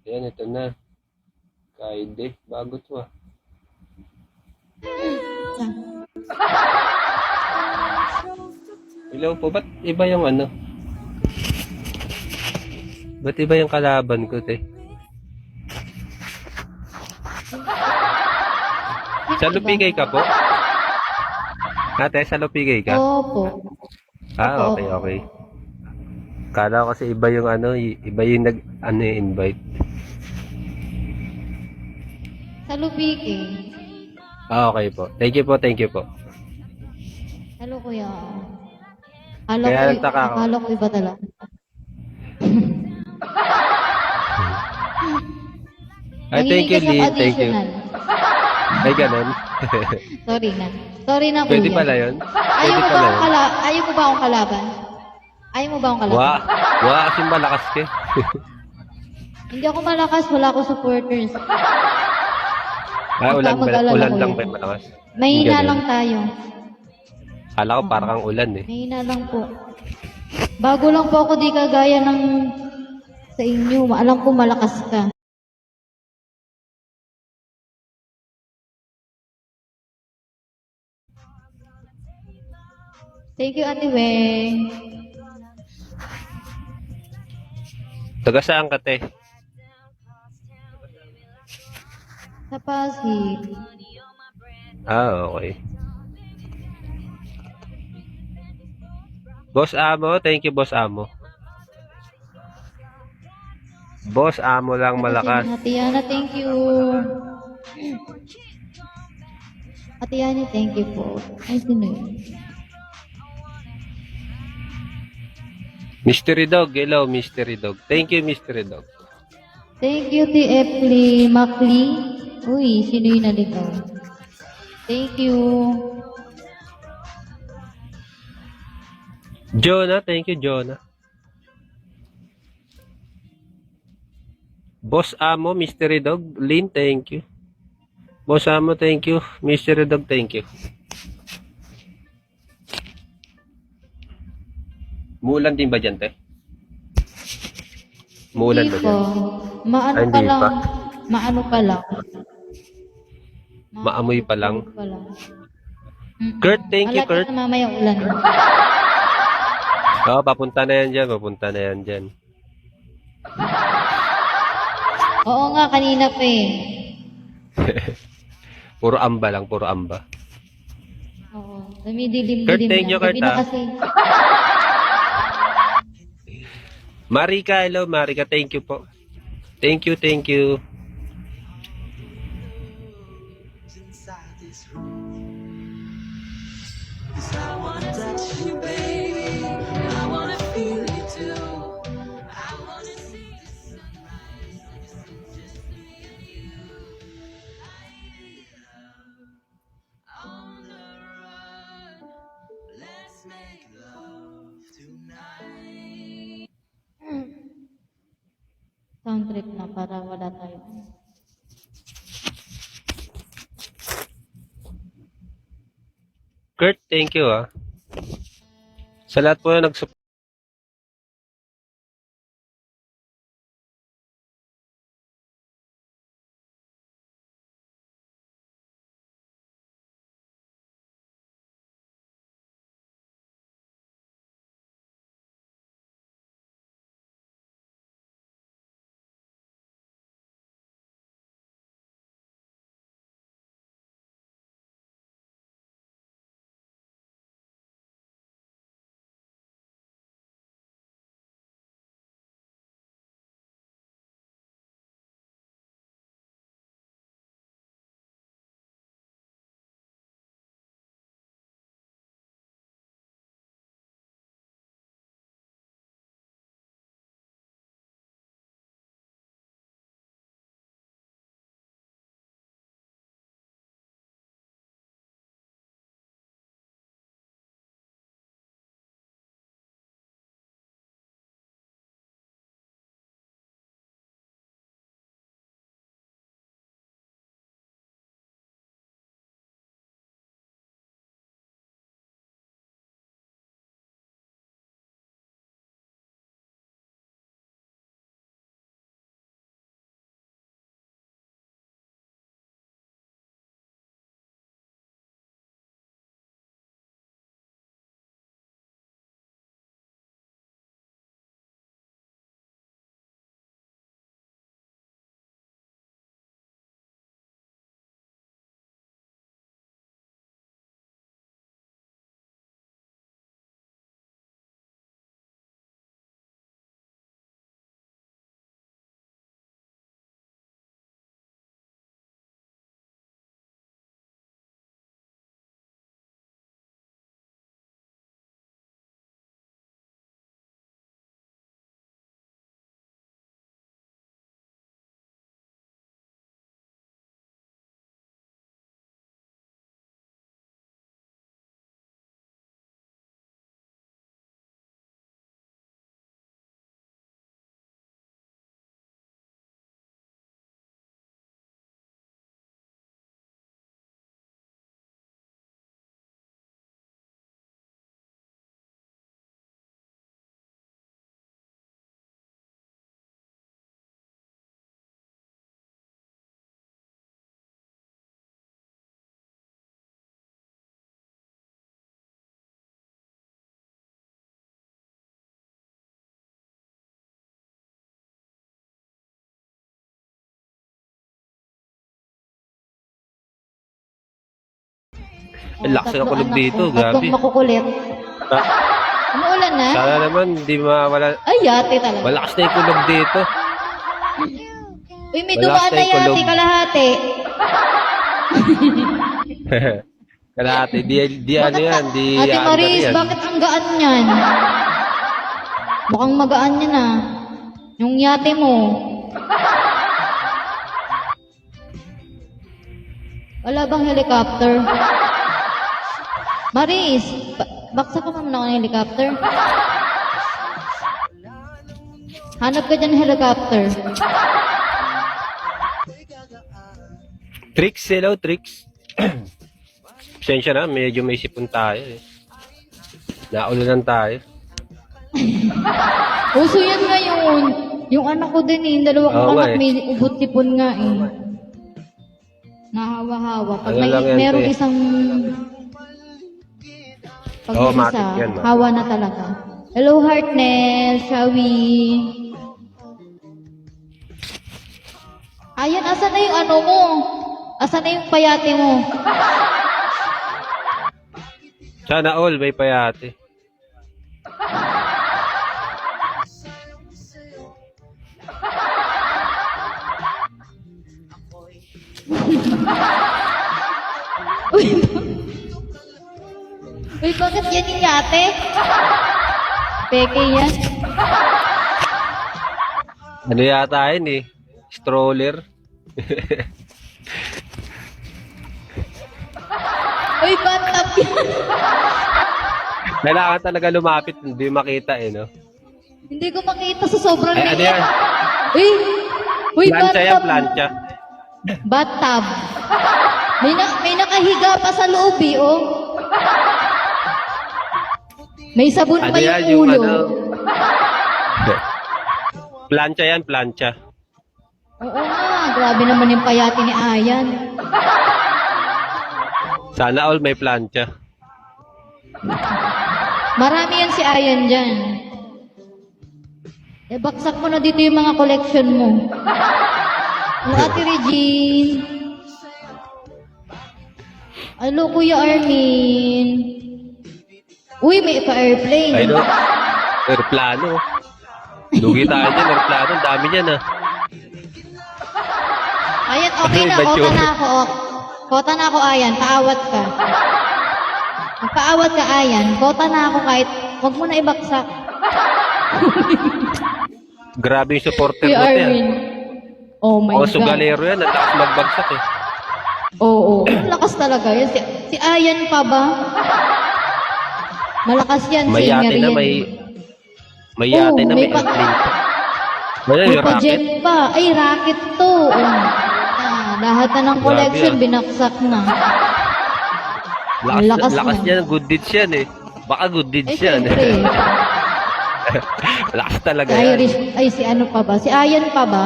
Ayan, ito na. Kaide. Bago to ah. Hello po, ba't iba yung ano? Ba't iba yung kalaban ko, te? Sa Lupigay ka po? Ate, sa Lupigay ka? Opo. Opo, Okay, opo. okay. Kala ko kasi iba yung ano, iba yung invite. Sa Lubiki. Okay po. Thank you po, thank you po. Hello, kuya. Kaya nagtaka ako. Akala ko iba talaga. Ay, thank Nangingi you, kasi ako Lynn. Thank you. additional. Ay, ganun. Sorry na. Sorry na, Pwede kuya. pala yun? Pwede pala yun? Ayaw mo ba akong kalaban? Ayaw mo ba akong kalaban? Wah, wah, kasi malakas ka. Hindi ako malakas, wala ako supporters. Ay, ulan, Mag-alala, ulan lang kuya. ba yung malakas? Mahina Ganun. lang tayo. Kala ko Oo. parang ulan eh. Mahina lang po. Bago lang po ako, di kagaya ng sa inyo. Alam ko malakas ka. Thank you, Ate Weng. Taga saan ka, te? Sa Pasig. Okay. Boss Amo, thank you, Boss Amo. Boss Amo lang Ate malakas. Ate Yana, thank you. Ate Yani, thank you po. Ay, sino yun? Mystery Dog, hello, Mystery Dog. Thank you, Mystery Dog. Thank you, T.F. Makli. Uy, sino yun naligaw? Thank you. Jonah, thank you, Jonah. Boss Amo, Mystery Dog. Lynn, thank you. Boss Amo, thank you. Mystery Dog, thank you. Muulan din ba dyan, te? Muulan ba Hindi dyan? pa. Maano Ay, pa hindi lang. pa. Maano pa lang. Maamoy pa lang. Maano pa lang. Kurt, thank you, Kurt. Malapit na mamaya ulan. Oo, papunta na yan dyan. Papunta na yan dyan. Oo nga, kanina pa eh. Puro amba lang, puro amba. Oo. Kurt, Dumidilim-dilim thank na. you, Kurt, Gabi na ah. kasi. Marika, hello, Marika, thank you po. Thank you, thank you. Sound trip na para wala tayo. Kurt, thank you, ah. Sa lahat po na nag Ang lakas ng kulog anak dito, ko. Tatlong grabe. makukulit. Ah, Umuulan na? Sana naman, di mawala. Ay, yate talaga. Malakas na yung kulog dito. Uy, may Malakas dumaan na na yung kulog. yate, kalahati. Kalahati, di ano yan, di Ate under Maris, yan. bakit ang gaan yan? Mukhang magaan yan ah. Yung yate mo. Wala bang helicopter? Maris, baksa ka muna ako ng helicopter. Hanap ka dyan ng helicopter. Tricks, hello, Tricks. Pasensya na, medyo may sipon tayo eh. Naulunan tayo. Uso yan ngayon. Yung anak ko din eh, yung dalawa kong Oo nga anak eh. may ubot-sipon nga eh. Nahawa-hawa. Pag Ano may, lang yan, merong te? isang... Pag Oo, may matik isa, yan, matik. hawa na talaga. Hello, Heartnell. Shall we? Ayan, asan na yung ano mo? Asan na yung payate mo? Sana all, may payate. Uy, Uy, bakit yan yung yate? Peke yan. Ano yata yun eh? Stroller. Uy, batap yan. Kailangan talaga lumapit, hindi makita eh, no? Hindi ko makita sa sobrang Ay, ano yan? Uy! Uy, Plancha yan, bathtub. plancha. Bathtub. May nakahiga pa sa loob eh, oh. May sabon Ano pa yan, yung yung ulo. ano? Plancha yan, plancha. Oo nga, grabe naman yung payati ni Ayan. Sana all may plancha. Marami yan si Ayan dyan. Eh, baksak mo na dito yung mga collection mo. Hello, Ate Regine. Hello, Kuya Armin. Uy, may ka-airplane. Ay no, aeroplano. Lugi tayo dyan, aeroplano. Ang dami niyan ah. Ayan, okay na. Ba't Kota yun? na ako. Kota na ako, Ayan. Paawat ka. Magpaawat ka, Ayan. Kota na ako kahit wag mo na ibaksak. Grabe yung supporter Kuya mo yan. Armin. Oh my O, God. sugalero yan. Ang taas magbagsak eh. Oo. Ang lakas talaga yan. Si Ayan pa ba? Malakas yan. May singer yate na, yan. may yate na, may may pa- airplane pa. Wala May yung rocket. pa-jet pa. Ay, rocket to. Lahat na ng collection, Grabe, binaksak na. Lakas, Lakas lakas na. niyan, good deeds yan eh. Baka good deeds Ay, yan. syempre. Lakas talaga Si yan. Irish, ay, si ano pa ba? Si Ayan pa ba?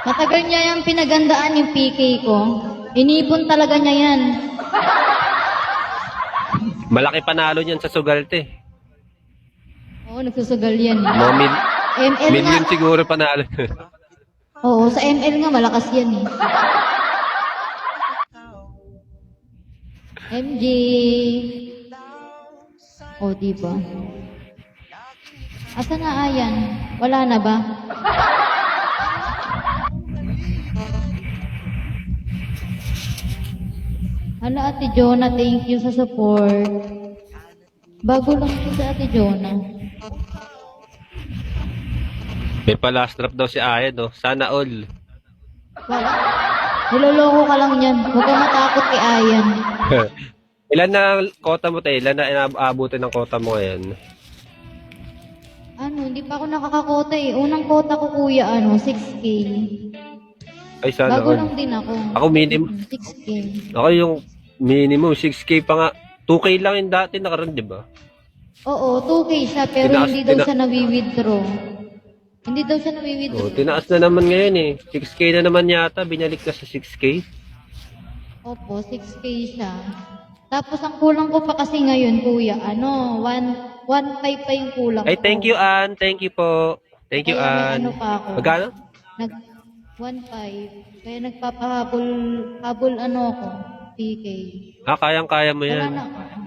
Matagal niya yung pinagandaan yung PK ko. Inipon talaga niya yan. Malaki panalo niyan sa Sugalte. Oo, nagsusugal yan. Eh. Mga ML million nga. siguro panalo. Oo, sa ML nga malakas yan eh. MJ. O, diba? Asa na Ayan? Wala na ba? Hala, Ate Jonah, thank you sa support. Bago lang ito si Ate Jonah. May pa-last drop daw si Ayan, no? Sana all. Wala. Niloloko ka lang yan. Huwag ka matakot kay Ayan. Ilan na kota mo tayo? Ilan na inaabutin ng kota mo ngayon? Ano, hindi pa ako nakakakota eh. Unang kota ko kuya, 6K. Ay, sana Bago all. lang din ako. Ako minimum. 6K. Ako yung minimum 6K pa nga. 2K lang yung dati nakaroon, di ba? Oo, 2K siya, pero Tinaas- hindi daw tina- siya nawi-withdraw. Hindi daw siya nawi-withdraw. Oh, tinaas na naman ngayon eh. 6K na naman yata. Binalik ka sa 6K. Opo, 6K siya. Tapos ang kulang ko pa kasi ngayon, kuya, 1.5 pa yung kulang Ay, ko. thank you, Ann. Thank you po. Thank you, Kaya may Ann. ano pa ako. Magkano? 1.5. Kaya nagpapahabol, ako. PK. Kayang-kaya mo Wala yan. na.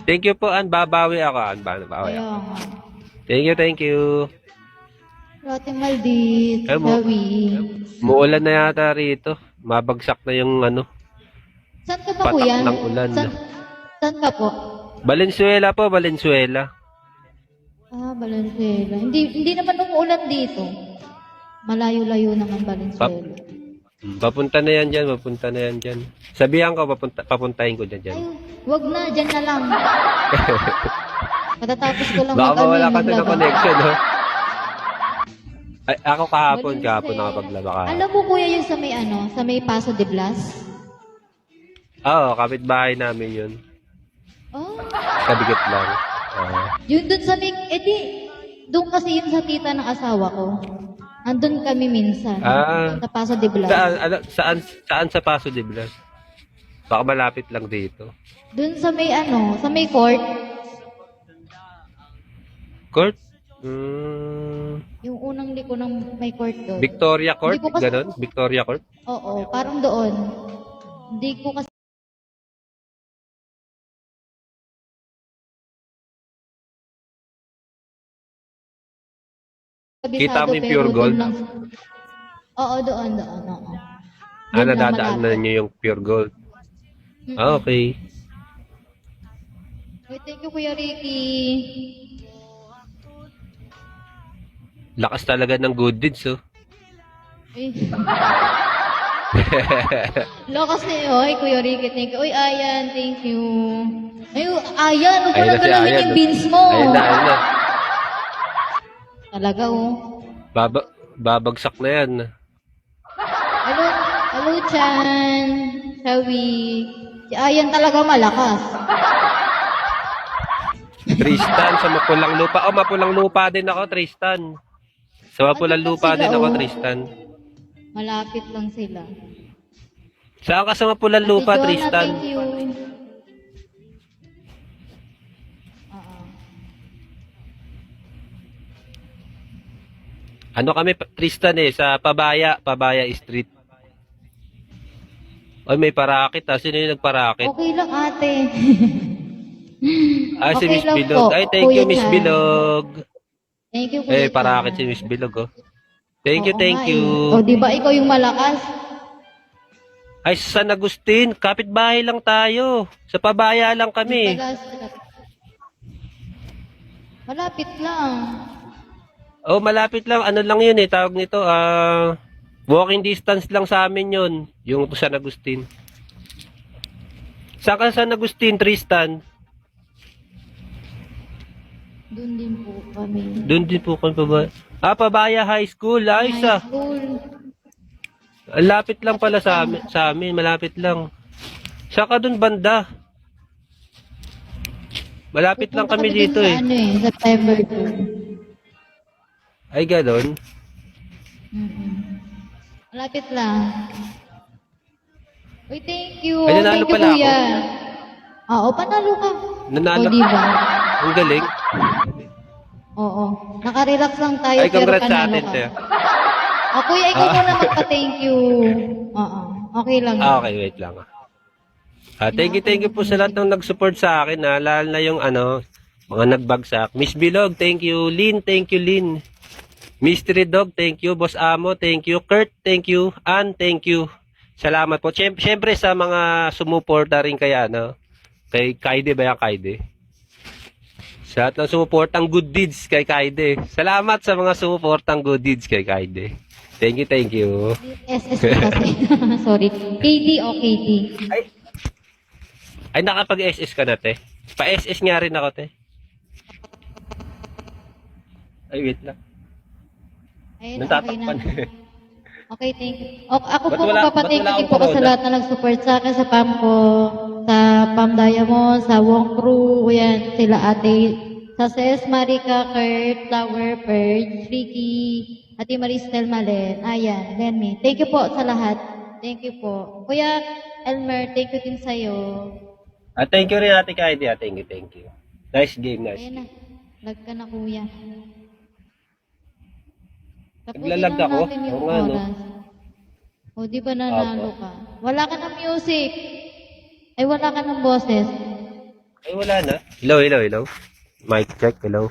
Thank you po, An. Babawi ako, An. Babawi Kaya ako. nga. Thank you. Rote Maldit, Ay, mo. Gawi. Muulan na yata rito. Mabagsak na yung ano. Saan ka ba Patak kuya? ng ulan. Saan ka po? Valenzuela po, Valenzuela. Valenzuela. Hindi naman umuulan dito. Malayo-layo naman Valenzuela. Papunta na yan dyan. Sabihan ko, papuntahin ko dyan. Ay, wag na, dyan na lang. Matatapos ko lang Baka mawala ka ng maglaba. connection, no? Ay, ako kahapon Valenzuela. nakapaglaba ka. Alam mo kuya yung sa may Paso de Blas? Oo, kapitbahay namin yun. Oh, Kabigit lang. yun dun sa may, doon kasi yun sa tita ng asawa ko. Andun kami minsan. Sa Paso de Blas. Saan sa Paso de Blas? Baka malapit lang dito. Doon sa may court. Court? Yung unang liko ng may court doon. Victoria Court? Hindi ko kasi- Ganon? Victoria Court? Oo, parang doon. Hindi ko kasi Kita mo yung pero pure doon gold? lang- Oo, doon, oo. Doon lang Nadadaan na malapit. niyo yung pure gold. Mm-mm. Okay. Uy, thank you, Kuya Ricky. Lakas talaga ng good deeds, oh. Uy. Lokas na yun. Uy, Kuya Ricky, thank you. Uy, Ayan, thank you. Ay, Ayan, huwag mo Ayun na na si galawin Ayan, yung oh. beans mo. Ayun na. Talaga, oh. Babagsak na yan. Hello, Chan. Sawi. Si Ayan talaga malakas. Tristan, sa Mapulang Lupa. Oh, Mapulang Lupa din ako, Tristan. Sa Mapulang Andun Lupa sila, din ako, oh. Tristan. Malapit lang sila. Saan ka sa Mapulang Lupa, Ate Jonah, Tristan? thank you. Oo. Ano kami, Tristan sa Pabaya Street. Ay, may parakit Sino yung nagparakit? Okay lang, ate. Si Okay Miss lang Bilog. po, Ay, thank Kuya you, Miss Chan. Bilog. Thank you, Kuya Parakit Chan. si Miss Bilog, oh. Thank you, Oo thank nga, you. O, di ba ikaw yung malakas? Ay, sa San Agustin, kapitbahay lang tayo. Sa Pabaya lang kami. Malapit lang. Oh, malapit lang. Ano lang yun tawag nito, walking distance lang sa amin yun. Yung San Agustin. Saan ka sa San Agustin, Tristan? Doon din po kami. Doon din po kami Pabaya. Pabaya High School. Ayos High school. Ang lapit lang pala sa amin. Malapit lang. Saka doon banda. Malapit lang Pupunta kami dun dito sa September 2. Ay, gano'n. Malapit lang. Uy, thank you. Ay, nanalo Thank you, pala ako. kuya. Oo, panalo ka. Nanalo. O, diba? Ang galing. Oo. Nakarelax lang tayo, Ay, pero congrats sa panalo atin, ka. te. Kuya, ikaw muna magpa-thank you. Oo. Okay lang. Okay, wait lang. Thank you po sa lahat ng nag-support sa akin. Lalo na yung mga nagbagsak. Miss Bilog, thank you. Lynn, thank you, Lynn. Mystery Dog, thank you. Boss Amo, thank you. Kurt, thank you. Ann, thank you. Salamat po. Siyempre sa mga sumuporta rin kay kay Kaide ba yan, Kaide? Sa lahat ng sumuportang good deeds kay Kaide. Salamat sa mga sumuportang good deeds kay Kaide. Thank you. SS kasi. Sorry. KT o KT? Ay, nakapag-SS ka na, te. Pa-SS nga rin ako, te. Ay, wait lang. Ayun, okay Natatakpan. na. Okay, thank you. Ako Ba't po, wala- magpapathank ba't wala you po akong sa corona? lahat na nag-support sa akin, sa PAM ko, sa PAM Diamond, sa Wong Crew, yan, sila ate, sa Ses, Marika, Kurt, Flower, Purge, Ricky, Ate Maristel Malen, ayan, Lenmy. Thank you po sa lahat. Thank you po. Kuya Elmer, thank you din sa'yo. Thank you rin, Ate Kaide. Thank you. Nice game, nice. Ayan na, lag ka na kuya. Naglalag na ako? natin yung Oo nga, no? oras. O, di ba nanalo ka? Wala ka ng music. Ay, wala ka ng boses. Ay, wala na. Hello, hello, hello. Mic check, hello.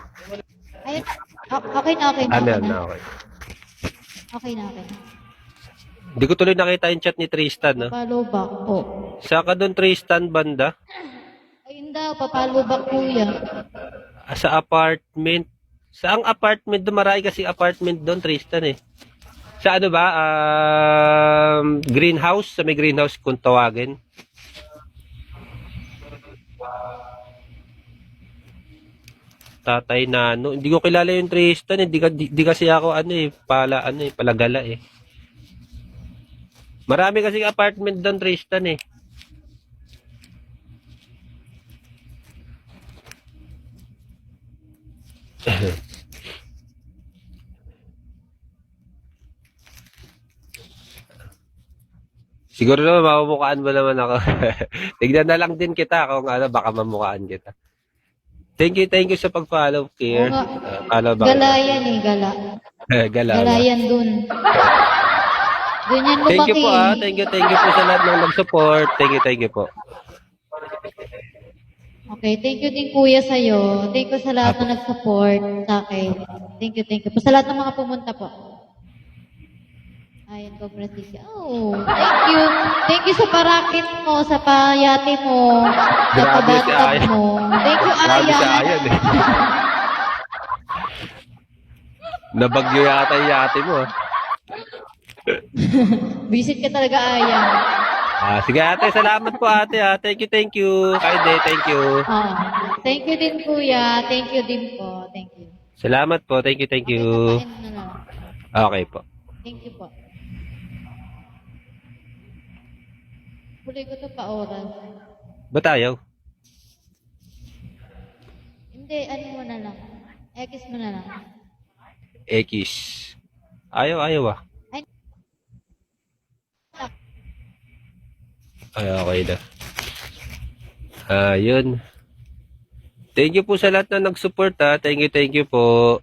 Ay, okay na, okay na. Ano Okay yan na. na, okay. Okay na, okay na. Hindi ko tuloy nakita yung chat ni Tristan, no? Follow back po. Saka doon, Tristan, banda? Ayun daw, papalo back kuya. Sa apartment. Saang apartment doon? Marami kasi apartment doon, Tristan, eh. Sa ano ba? Greenhouse? Sa may greenhouse kung tawagin. Tatay Nano. Hindi ko kilala yung Tristan. Hindi kasi ako palagala eh. Marami kasi apartment doon, Tristan eh. Siguro naman mamumukhaan mo naman ako. Tignan na lang din kita kung ano, baka mamukhaan kita. Thank you sa pag-follow, Kier. Oo nga. Follow ba? Gala yan eh, gala. Gala. Gala yan dun. Dun yan Thank you lumaki. po Thank you po sa lahat ng nag-support. Thank you po. Okay, thank you din kuya sa'yo. Thank you sa lahat na nag-support sa akin. Thank you po. Sa lahat ng mga pumunta po. Ayan, congratulations. Oh, thank you. Thank you sa parakit mo, sa payate mo, sa Grabe si pabatag Ayan. mo. Thank you, Grabe sa Ayan. ayan eh. Nabagyo yata yung yate mo. Visit ka talaga, Ayan. Sige ate, salamat po ate. Thank you. Kaide, thank you. Thank you din, kuya. Thank you din po. Thank you. Salamat po. Thank you. Okay, kapain na lang. Okay po. Thank you po. Huli ko to pa oras. Ba't ayaw? Hindi, ano mo na lang. X mo na lang. X. Ayaw ah. Ay, okay na. Yun. Thank you po sa lahat na nag-support Thank you po.